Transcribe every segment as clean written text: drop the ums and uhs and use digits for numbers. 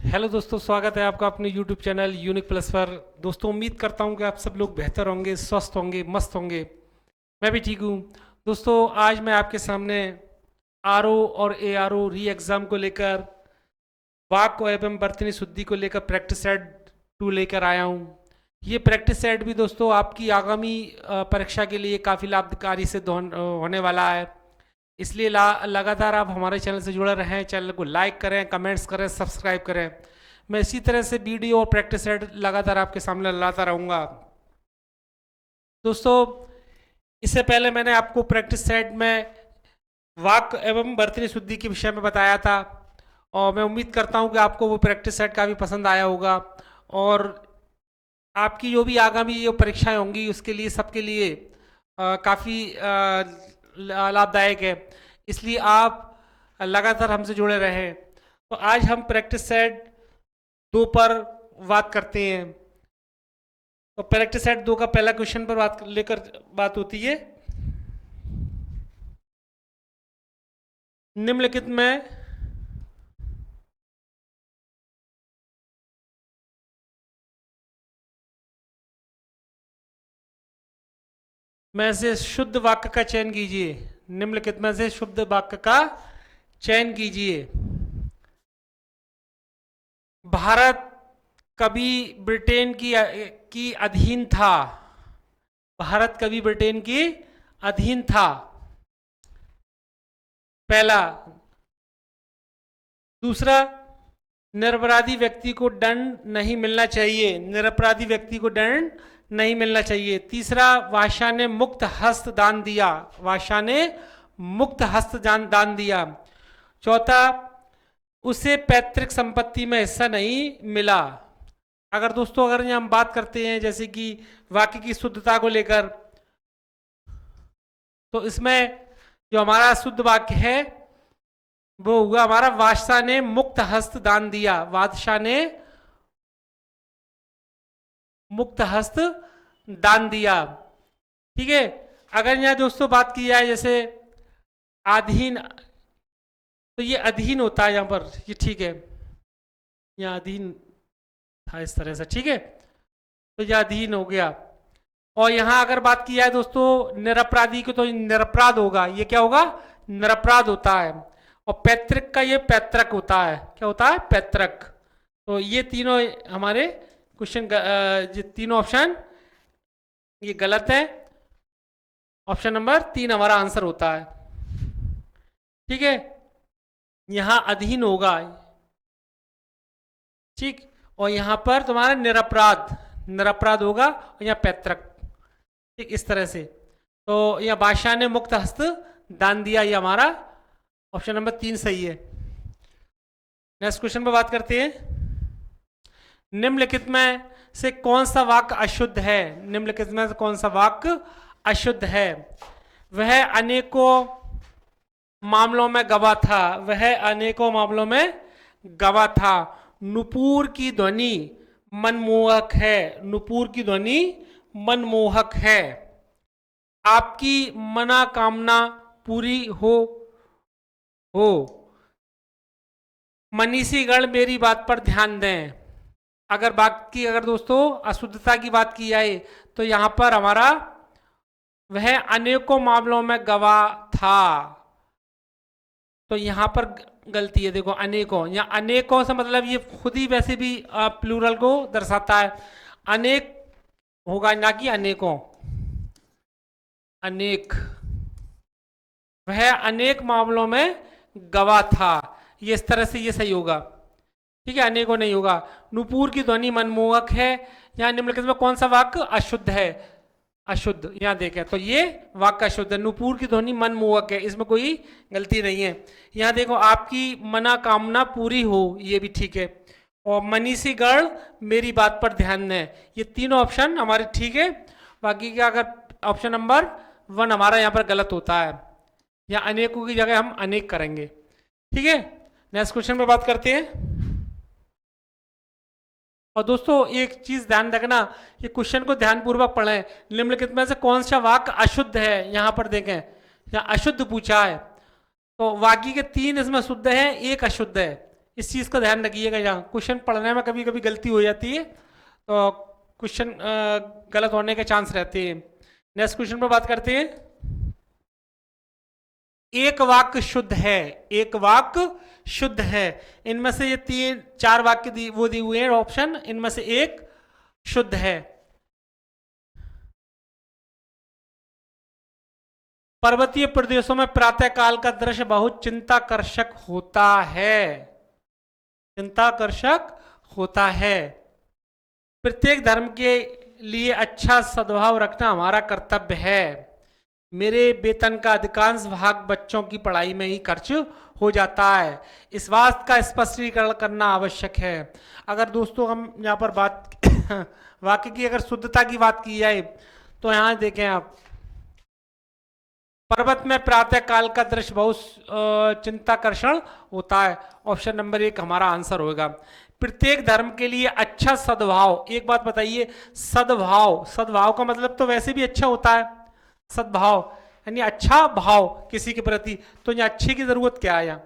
Hello दोस्तों, स्वागत है आपका अपने यूट्यूब चैनल यूनिक प्लस पर। दोस्तों, उम्मीद करता हूं कि आप सब लोग बेहतर होंगे, स्वस्थ होंगे, मस्त होंगे। मैं भी ठीक हूं। दोस्तों, आज मैं आपके सामने आरओ और एआरओ री एग्ज़ाम को लेकर, वाक एवं बर्तनी शुद्धि को लेकर प्रैक्टिस सेट 2 लेकर आया हूं। ये प्रैक्टिस सेट भी दोस्तों आपकी आगामी परीक्षा के लिए काफ़ी लाभकारी सिद्ध होने वाला है। इसलिए लगातार आप हमारे चैनल से जुड़े रहें, चैनल को लाइक करें, कमेंट्स करें, सब्सक्राइब करें। मैं इसी तरह से वीडियो और प्रैक्टिस सेट लगातार आपके सामने लाता रहूँगा। दोस्तों, इससे पहले मैंने आपको प्रैक्टिस सेट में वाक एवं बर्तनी शुद्धि के विषय में बताया था, और मैं उम्मीद करता हूँ कि आपको वो प्रैक्टिस सेट काफ़ी पसंद आया होगा। और आपकी जो भी आगामी जो परीक्षाएं होंगी उसके लिए, सबके लिए काफ़ी लाभदायक है। इसलिए आप लगातार हमसे जुड़े रहें। तो आज हम प्रैक्टिस सेट 2 पर बात करते हैं। तो प्रैक्टिस सेट 2 का पहला क्वेश्चन पर बात होती है। निम्नलिखित में से शुद्ध वाक्य का चयन कीजिए। निम्नलिखित में से शुद्ध वाक्य का चयन कीजिए। भारत कभी ब्रिटेन की अधीन था। भारत कभी ब्रिटेन की अधीन था, पहला। दूसरा, निरपराधी व्यक्ति को दंड नहीं मिलना चाहिए। निरपराधी व्यक्ति को दंड नहीं मिलना चाहिए। तीसरा, बादशाह ने मुक्त हस्त दान दिया। बादशाह ने मुक्त हस्त दान दिया। चौथा, उसे पैतृक संपत्ति में हिस्सा नहीं मिला। अगर दोस्तों, अगर हम बात करते हैं जैसे कि वाक्य की शुद्धता को लेकर, तो इसमें जो हमारा शुद्ध वाक्य है वो हुआ हमारा, बादशाह ने मुक्त हस्त दान दिया। बादशाह ने मुक्त हस्त दान दिया, ठीक है। अगर यहाँ दोस्तों बात की जाए जैसे अधीन, तो ये अधीन होता है यहाँ पर, ये ठीक है। यहाँ अधीन था इस तरह से, ठीक है। तो यह अधीन हो गया। और यहाँ अगर बात की जाए दोस्तों निरपराधी को, तो निरपराध होगा। ये क्या होगा? निरपराध होता है। और पैतृक का ये पैतृक होता है। क्या होता है? पैतृक। तो ये तीनों हमारे क्वेश्चन, ये तीनों ऑप्शन ये गलत है। ऑप्शन नंबर 3 हमारा आंसर होता है, ठीक है। यहां अधीन होगा, ठीक। और यहां पर तुम्हारा निरपराध, निरपराध होगा, और यहाँ पैतृक, ठीक, इस तरह से। तो यह बादशाह ने मुक्त हस्त दान दिया, ये हमारा ऑप्शन नंबर 3 सही है। नेक्स्ट क्वेश्चन पर बात करते हैं। निम्नलिखित में से कौन सा वाक्य अशुद्ध है? निम्नलिखित में से कौन सा वाक्य अशुद्ध है? वह अनेकों मामलों में गवाह था। वह अनेकों मामलों में गवाह था। नुपुर की ध्वनि मनमोहक है। नुपुर की ध्वनि मनमोहक है। आपकी मनोकामना पूरी हो। मनीषीगण मेरी बात पर ध्यान दें। अगर दोस्तों अशुद्धता की बात की जाए, तो यहां पर हमारा वह अनेकों मामलों में गवाह था, तो यहां पर गलती है। देखो, अनेकों, या अनेकों से मतलब ये खुद ही वैसे भी प्लूरल को दर्शाता है। अनेक होगा, ना कि अनेकों। अनेक, वह अनेक मामलों में गवाह था, ये इस तरह से ये सही होगा, ठीक है। अनेकों नहीं होगा। नुपुर की ध्वनि मनमोहक है। यहाँ निम्नलिखित में कौन सा वाक्य अशुद्ध है? अशुद्ध, यहाँ देखें तो ये वाक्य अशुद्ध है। नुपुर की ध्वनि मनमोहक है, इसमें कोई गलती नहीं है। यहाँ देखो, आपकी मनोकामना पूरी हो, ये भी ठीक है। और मनीषीगण मेरी बात पर ध्यान दें, ये तीनों ऑप्शन हमारे ठीक है। बाकी का अगर ऑप्शन नंबर 1 हमारा यहाँ पर गलत होता है। यहाँ अनेकों की जगह हम अनेक करेंगे, ठीक है। नेक्स्ट क्वेश्चन पे बात करते हैं। और दोस्तों एक चीज ध्यान रखना, ये क्वेश्चन को ध्यानपूर्वक पढ़ें। निम्नलिखित में से कौन सा वाक्य अशुद्ध है? यहाँ पर देखें, यहाँ अशुद्ध पूछा है, तो वाक्य के 3 इसमें शुद्ध है, 1 अशुद्ध है। इस चीज़ का ध्यान रखिएगा, यहाँ क्वेश्चन पढ़ने में कभी कभी गलती हो जाती है, तो क्वेश्चन गलत होने के चांस रहते हैं। नेक्स्ट क्वेश्चन पर बात करते हैं। एक वाक्य शुद्ध है, एक वाक्य शुद्ध है, इनमें से ये तीन चार वाक्य वो दिए हुए हैं ऑप्शन, इनमें से एक शुद्ध है। पर्वतीय प्रदेशों में प्रातःकाल का दृश्य बहुत चिंताकर्षक होता है, चिंताकर्षक होता है। प्रत्येक धर्म के लिए अच्छा सद्भाव रखना हमारा कर्तव्य है। मेरे वेतन का अधिकांश भाग बच्चों की पढ़ाई में ही खर्च हो जाता है, इस बात का स्पष्टीकरण करना आवश्यक है। अगर दोस्तों हम यहाँ पर बात वाक्य की अगर शुद्धता की बात की जाए तो यहाँ देखें आप, पर्वत में प्रातः काल का दृश्य बहुत चिंताकर्षण होता है, ऑप्शन नंबर 1 हमारा आंसर होगा। प्रत्येक धर्म के लिए अच्छा सद्भाव, एक बात बताइए, सद्भाव, सद्भाव का मतलब तो वैसे भी अच्छा होता है, सद्भाव यानी अच्छा भाव किसी के प्रति, तो यहाँ अच्छे की जरूरत क्या है यहाँ,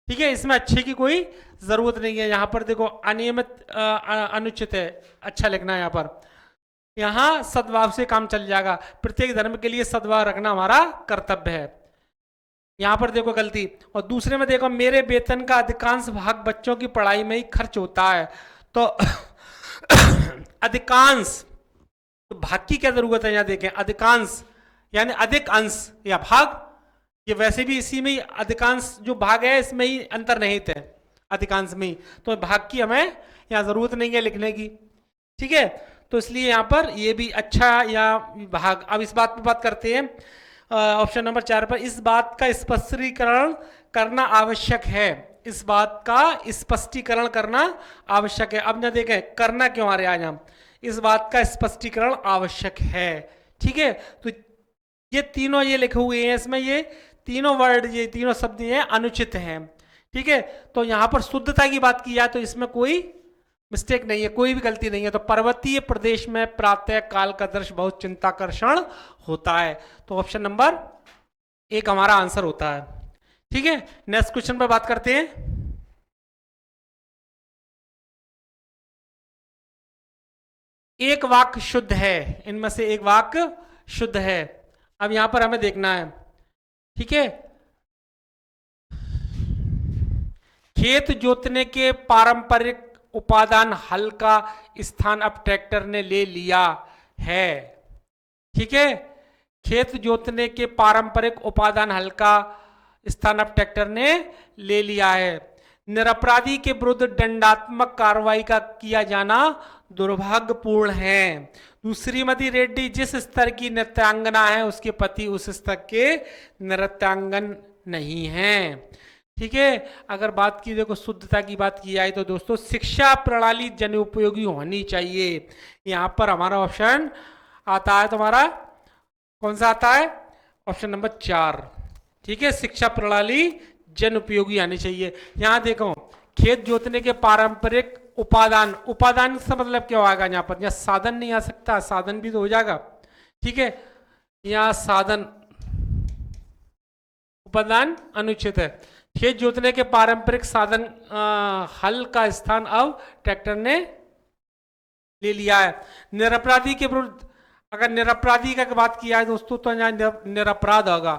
ठीक है, इसमें अच्छे की कोई जरूरत नहीं है। यहाँ पर देखो अनियमित अनुचित है, अच्छा लिखना है यहाँ पर, यहाँ सद्भाव से काम चल जाएगा। प्रत्येक धर्म के लिए सद्भाव रखना हमारा कर्तव्य है, यहाँ पर देखो गलती। और दूसरे में देखो मेरे वेतन का अधिकांश भाग बच्चों की पढ़ाई में ही खर्च होता है, तो अधिकांश, तो भाग की क्या जरूरत है, यहाँ देखें अधिकांश यानी अधिक अंश या भाग, ये वैसे भी इसी में ही अधिकांश जो भाग है इसमें ही अंतर्निहित है, अधिकांश में ही, तो भाग की हमें यहाँ जरूरत नहीं है लिखने की, ठीक है। तो इसलिए यहाँ पर ये भी अच्छा या भाग। अब इस बात पर बात करते हैं, ऑप्शन नंबर 4 पर, इस बात का स्पष्टीकरण करना आवश्यक है, इस बात का स्पष्टीकरण करना आवश्यक है। अब ना देखें करना क्यों आ रहा है यहाँ, इस बात का स्पष्टीकरण आवश्यक है, ठीक है। तो ये तीनों ये लिखे हुए हैं, इसमें ये तीनों वर्ड, ये तीनों शब्द हैं अनुचित हैं, ठीक है। तो यहाँ पर शुद्धता की बात की जाए तो इसमें कोई मिस्टेक नहीं है, कोई भी गलती नहीं है। तो पर्वतीय प्रदेश में प्रातः काल का दृश्य बहुत चिंताकर्षण होता है, तो ऑप्शन नंबर 1 हमारा आंसर होता है, ठीक है। नेक्स्ट क्वेश्चन पर बात करते हैं। एक वाक्य शुद्ध है, इनमें से एक वाक्य शुद्ध है। अब यहां पर हमें देखना है, ठीक है, खेत जोतने के पारंपरिक उपादान हल का स्थान अब ट्रैक्टर ने ले लिया है, ठीक है, खेत जोतने के पारंपरिक उपादान हल का स्थान अब ट्रैक्टर ने ले लिया है। निरपराधी के विरुद्ध दंडात्मक कार्रवाई का किया जाना दुर्भाग्यपूर्ण है। श्रीमती रेड्डी जिस स्तर की नृत्यांगना है उसके पति उस स्तर के नृत्यांगन नहीं हैं, ठीक है। अगर बात की देखो शुद्धता की बात की जाए तो दोस्तों शिक्षा प्रणाली जन उपयोगी होनी चाहिए, यहाँ पर हमारा ऑप्शन आता है, तुम्हारा कौन सा आता है, ऑप्शन नंबर 4, ठीक है, शिक्षा प्रणाली जन उपयोगी आनी चाहिए। यहाँ देखो खेत जोतने के पारंपरिक उपादान, उपादान का मतलब क्या होगा यहाँ पर, यहाँ साधन नहीं आ सकता, साधन भी तो हो जाएगा, ठीक है, यहाँ साधन उपादान अनुचित है। खेत जोतने के पारंपरिक साधन हल का स्थान अब ट्रैक्टर ने ले लिया है। निरपराधी के विरुद्ध, अगर निरपराधी का बात किया है दोस्तों तो यहाँ निरपराध होगा,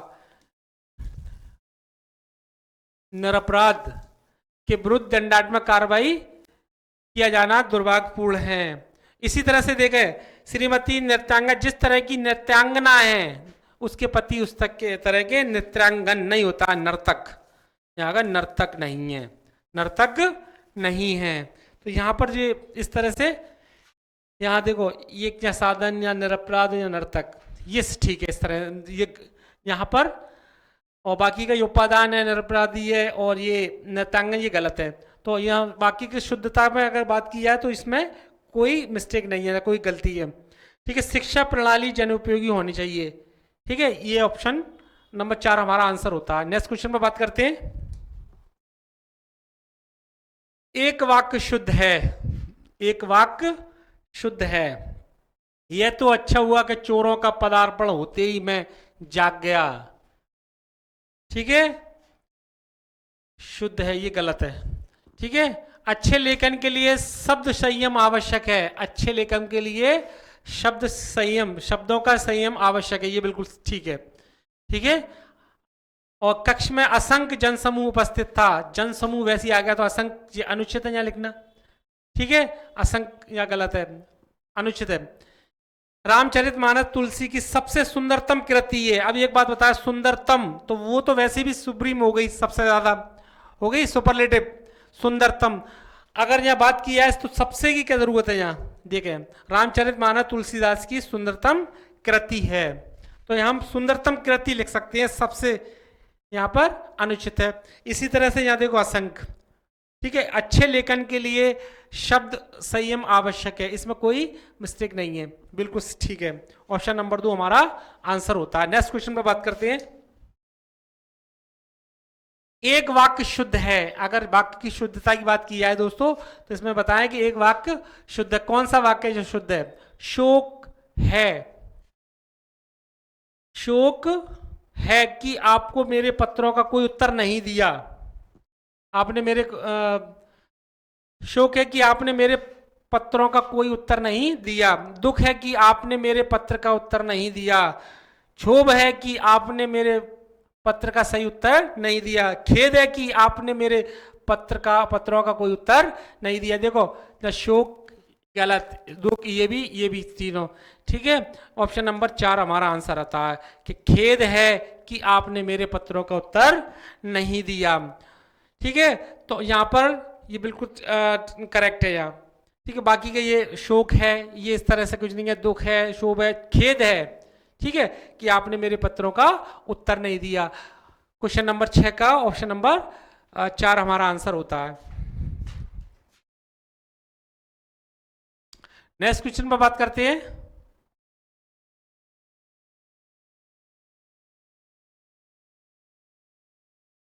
निरपराध के विरुद्ध दंडात्मक कार्रवाई किया जाना दुर्भाग्यपूर्ण है। इसी तरह से देखें श्रीमती नृत्यांगना, जिस तरह की नृत्यांगना है उसके पति उस तक के तरह के नृत्यांगन नहीं होता, नर्तक, यहाँ का नर्तक नहीं है, नर्तक नहीं है। तो यहाँ पर जो इस तरह से यहाँ देखो ये क्या साधन या निरपराध या नर्तक, ये ठीक है, इस तरह ये यहाँ पर, और बाकी का ये उपादान है निरपराधी है और ये नृत्यांगन ये गलत है। तो यहाँ बाकी की शुद्धता में अगर बात की जाए तो इसमें कोई मिस्टेक नहीं है, कोई गलती है, ठीक है। शिक्षा प्रणाली जन उपयोगी होनी चाहिए, ठीक है, ये ऑप्शन नंबर 4 हमारा आंसर होता है। नेक्स्ट क्वेश्चन पर बात करते हैं। एक वाक्य शुद्ध है, एक वाक्य शुद्ध है, यह तो अच्छा हुआ कि चोरों का पदार्पण होते ही मैं जाग गया, ठीक है, शुद्ध है, ये गलत है, ठीक है। अच्छे लेखन के लिए शब्द संयम आवश्यक है, अच्छे लेखन के लिए शब्द संयम, शब्दों का संयम आवश्यक है, ये बिल्कुल ठीक है। ठीक है। और कक्ष में असंख्य जनसमूह उपस्थित था, जनसमूह वैसे ही आ गया तो असंख्य अनुचित है यहाँ लिखना। ठीक है। असंख्य या गलत है, अनुचित है। रामचरितमानस तुलसी की सबसे सुंदरतम कृति है। अब एक बात बताया, सुंदरतम, तो वो तो वैसे भी सुप्रीम हो गई, सबसे ज्यादा हो गई, सुपरलेटिव, सुंदरतम। अगर यहाँ बात की जाए तो सबसे की क्या जरूरत है, यहाँ देखें, रामचरितमानस तुलसीदास की सुंदरतम कृति है, तो यहाँ हम सुंदरतम कृति लिख सकते हैं, सबसे यहाँ पर अनुचित है। इसी तरह से यहाँ देखो असंख्य। ठीक है। अच्छे लेखन के लिए शब्द संयम आवश्यक है, इसमें कोई मिस्टेक नहीं है, बिल्कुल ठीक है। ऑप्शन नंबर 2 हमारा आंसर होता है। नेक्स्ट क्वेश्चन पर बात करते हैं। एक वाक्य शुद्ध है, अगर वाक्य की शुद्धता की बात की जाए दोस्तों, तो इसमें बताएं कि एक वाक्य शुद्ध है। कौन सा वाक्य जो शुद्ध है? शोक है, शोक है कि आपको मेरे पत्रों का कोई उत्तर नहीं दिया, आपने मेरे शोक है कि आपने मेरे पत्रों का कोई उत्तर नहीं दिया। दुख है कि आपने मेरे पत्र का उत्तर नहीं दिया। क्षोभ है कि आपने मेरे पत्र का सही उत्तर नहीं दिया। खेद है कि आपने मेरे पत्रों का कोई उत्तर नहीं दिया। देखो, द शोक गलत, दुख ये भी तीनों ठीक है। ऑप्शन नंबर 4 हमारा आंसर आता है कि खेद है कि आपने मेरे पत्रों का उत्तर नहीं दिया। ठीक है। तो यहाँ पर ये बिल्कुल करेक्ट है यहाँ। ठीक है। बाकी का ये शोक है, ये इस तरह से कुछ नहीं है, दुख है, शोभ है, खेद है, ठीक है, कि आपने मेरे पत्रों का उत्तर नहीं दिया। क्वेश्चन नंबर 6 का ऑप्शन नंबर 4 हमारा आंसर होता है। नेक्स्ट क्वेश्चन पर बात करते हैं।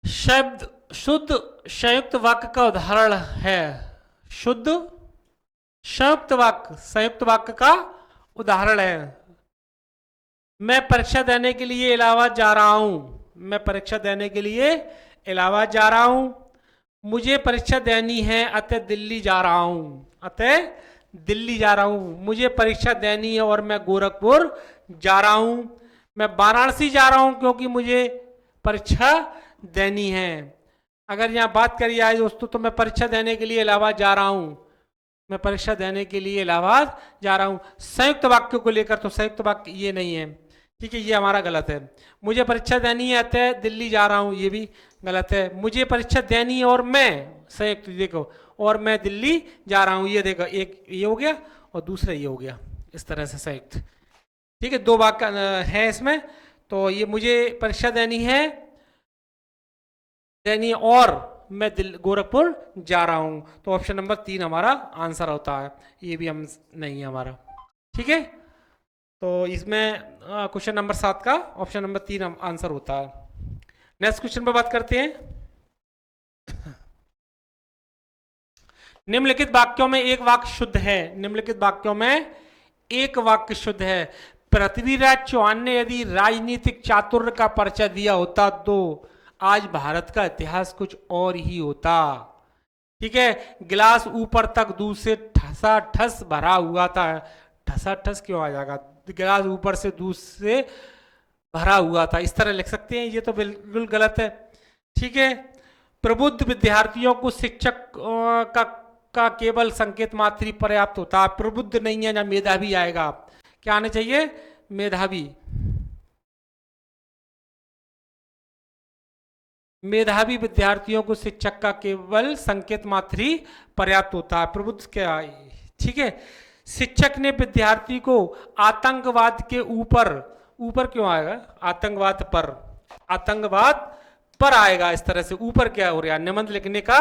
शब्द शुद्ध संयुक्त वाक्य का उदाहरण है। शुद्ध संयुक्त वाक्य, संयुक्त वाक्य का उदाहरण है। मैं परीक्षा देने के लिए इलाहाबाद जा रहा हूं, मैं परीक्षा देने के लिए इलाहाबाद जा रहा हूं। मुझे परीक्षा देनी है अतः दिल्ली जा रहा हूं, अतः दिल्ली जा रहा हूं। मुझे परीक्षा देनी है और मैं गोरखपुर जा रहा हूं। मैं वाराणसी जा रहा हूं क्योंकि मुझे परीक्षा देनी है। अगर यहाँ बात करी जाए दोस्तों, तो मैं परीक्षा देने के लिए इलाहाबाद जा रहा हूं, मैं परीक्षा देने के लिए इलाहाबाद जा रहा हूं। संयुक्त वाक्य को लेकर तो संयुक्त वाक्य ये नहीं है, ठीक है, ये हमारा गलत है। मुझे परीक्षा देनी है अतः दिल्ली जा रहा हूं, ये भी गलत है। मुझे परीक्षा देनी है और मैं, संयुक्त देखो, और मैं दिल्ली जा रहा हूं, ये देखो, एक ये हो गया और दूसरा ये हो गया, इस तरह से संयुक्त। ठीक है। 2 वाक्य है इसमें, तो ये मुझे परीक्षा देनी है और मैं गोरखपुर जा रहा हूं, तो ऑप्शन नंबर 3 हमारा आंसर होता है, ये भी हम नहीं है हमारा। ठीक है। तो इसमें क्वेश्चन नंबर 7 का ऑप्शन नंबर 3 आंसर होता है। नेक्स्ट क्वेश्चन पर बात करते हैं। निम्नलिखित वाक्यों में एक वाक्य शुद्ध है, निम्नलिखित वाक्यों में एक वाक्य शुद्ध है। पृथ्वीराज चौहान ने यदि राजनीतिक चातुर्य का परिचय दिया होता तो आज भारत का इतिहास कुछ और ही होता। ठीक है। गिलास ऊपर तक दूध से ठसाठस भरा हुआ था, ठसाठस क्यों आ जाएगा, गिलास ऊपर से दूध से भरा हुआ था, इस तरह लिख सकते हैं, ये तो बिल्कुल गलत है। ठीक है। प्रबुद्ध विद्यार्थियों को शिक्षक का केवल संकेत मात्र ही पर्याप्त होता है। प्रबुद्ध नहीं है ना, मेधावी आएगा, क्या आना चाहिए, मेधावी। मेधावी विद्यार्थियों को शिक्षक का केवल संकेत मात्र ही पर्याप्त होता है, प्रबुद्ध क्या। ठीक है। शिक्षक ने विद्यार्थी को आतंकवाद के ऊपर, ऊपर क्यों आएगा, आतंकवाद पर, आतंकवाद पर आएगा, इस तरह से ऊपर क्या हो रहा है, निबंध लिखने का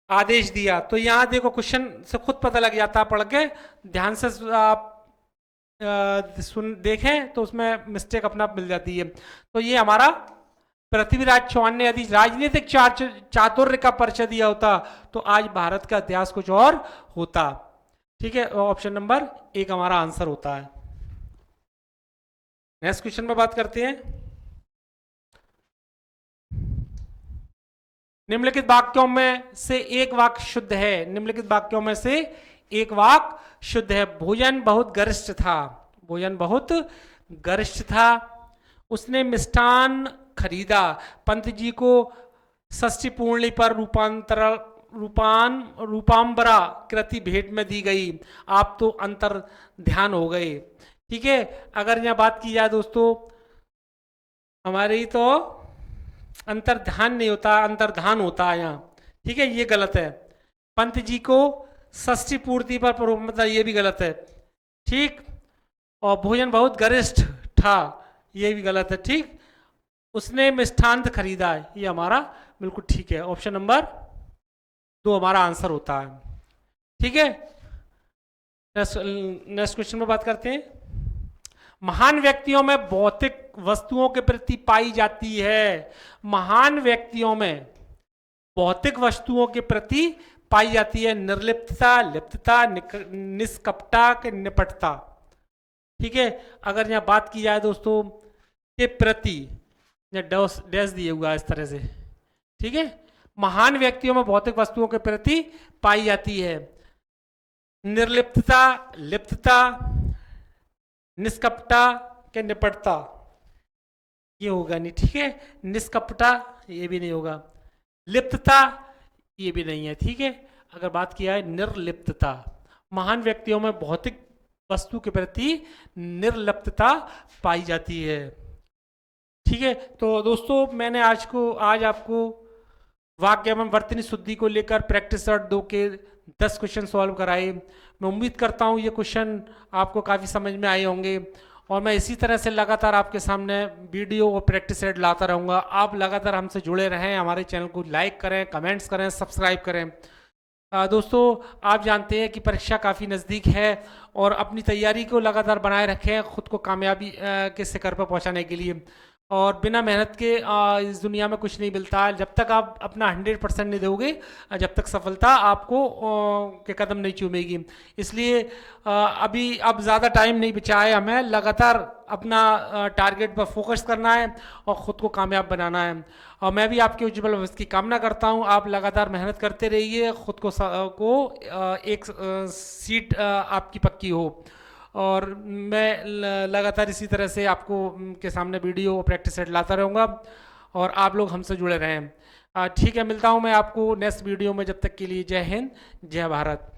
आदेश दिया। तो यहां देखो क्वेश्चन से खुद पता लग जाता है, पढ़ के ध्यान से आप सुन देखें तो उसमें मिस्टेक अपना मिल जाती है। तो ये हमारा पृथ्वीराज चौहान ने यदि राजनीतिक चातुर्य का परिचय दिया होता तो आज भारत का इतिहास कुछ और होता। ठीक है। ऑप्शन नंबर 1 हमारा आंसर होता है। नेक्स्ट क्वेश्चन पर बात करते हैं। निम्नलिखित वाक्यों में से एक वाक्य शुद्ध है। निम्नलिखित वाक्यों में से एक वाक्य शुद्ध है। भोजन बहुत गरिष्ठ था। भोजन बहुत गरिष्ठ था। उसने मिष्ठान खरीदा। पंत जी को षष्ठी पूर्णी पर रूपांबरा कृति भेंट में दी गई। आप तो अंतर ध्यान हो गए। ठीक है, अगर यहाँ बात की जाए दोस्तों, हमारी तो अंतर्ध्यान नहीं होता, अंतर्धान होता है यहाँ। ठीक है, ये गलत है। पंत जी को षष्ठी पूर्ति पर मतलब ये भी गलत है। ठीक, और भोजन बहुत गरिष्ठ था, ये भी गलत है। ठीक, उसने मिष्ठांत खरीदा है, ये हमारा बिल्कुल ठीक है। ऑप्शन नंबर 2 हमारा आंसर होता है। ठीक है, नेक्स्ट क्वेश्चन में बात करते हैं। महान व्यक्तियों में भौतिक वस्तुओं के प्रति पाई जाती है। महान व्यक्तियों में भौतिक वस्तुओं के प्रति पाई जाती है निर्लिप्तता, लिप्तता, निष्कपटा के निपटता। ठीक है, अगर यहाँ बात की जाए दोस्तों के प्रति, डैश दिए हुआ इस तरह से। ठीक है, महान व्यक्तियों में भौतिक वस्तुओं के प्रति पाई जाती है निर्लिप्तता, लिप्तता, निष्कपटा के निपटता, ये होगा नहीं। ठीक है, निष्कपटा ये भी नहीं होगा, लिप्तता ये भी नहीं है। ठीक है, अगर बात किया है निर्लिप्तता, महान व्यक्तियों में भौतिक वस्तु के प्रति निर्लिप्तता पाई जाती है। ठीक है, तो दोस्तों मैंने आज आपको वाक्य एवं वर्तनी शुद्धि को लेकर प्रैक्टिस सेट 2 के 10 क्वेश्चन सॉल्व कराए। मैं उम्मीद करता हूँ ये क्वेश्चन आपको काफ़ी समझ में आए होंगे, और मैं इसी तरह से लगातार आपके सामने वीडियो और प्रैक्टिस सेट लाता रहूँगा। आप लगातार हमसे जुड़े रहें, हमारे चैनल को लाइक करें, कमेंट्स करें, सब्सक्राइब करें। दोस्तों आप जानते हैं कि परीक्षा काफ़ी नज़दीक है, और अपनी तैयारी को लगातार बनाए रखें खुद को कामयाबी के शिखर पर पहुँचाने के लिए। और बिना मेहनत के इस दुनिया में कुछ नहीं मिलता है। जब तक आप अपना 100% नहीं दोगे, जब तक सफलता आपको के कदम नहीं चूमेगी। इसलिए अब ज़्यादा टाइम नहीं बचा है, हमें लगातार अपना टारगेट पर फोकस करना है और ख़ुद को कामयाब बनाना है। और मैं भी आपके उज्जवल भविष्य की कामना करता हूँ। आप लगातार मेहनत करते रहिए, ख़ुद को एक सीट आपकी पक्की हो। और मैं लगातार इसी तरह से आपको के सामने वीडियो और प्रैक्टिस सेट लाता रहूँगा, और आप लोग हमसे जुड़े रहें। ठीक है, मिलता हूँ मैं आपको नेक्स्ट वीडियो में। जब तक के लिए जय हिंद, जय भारत।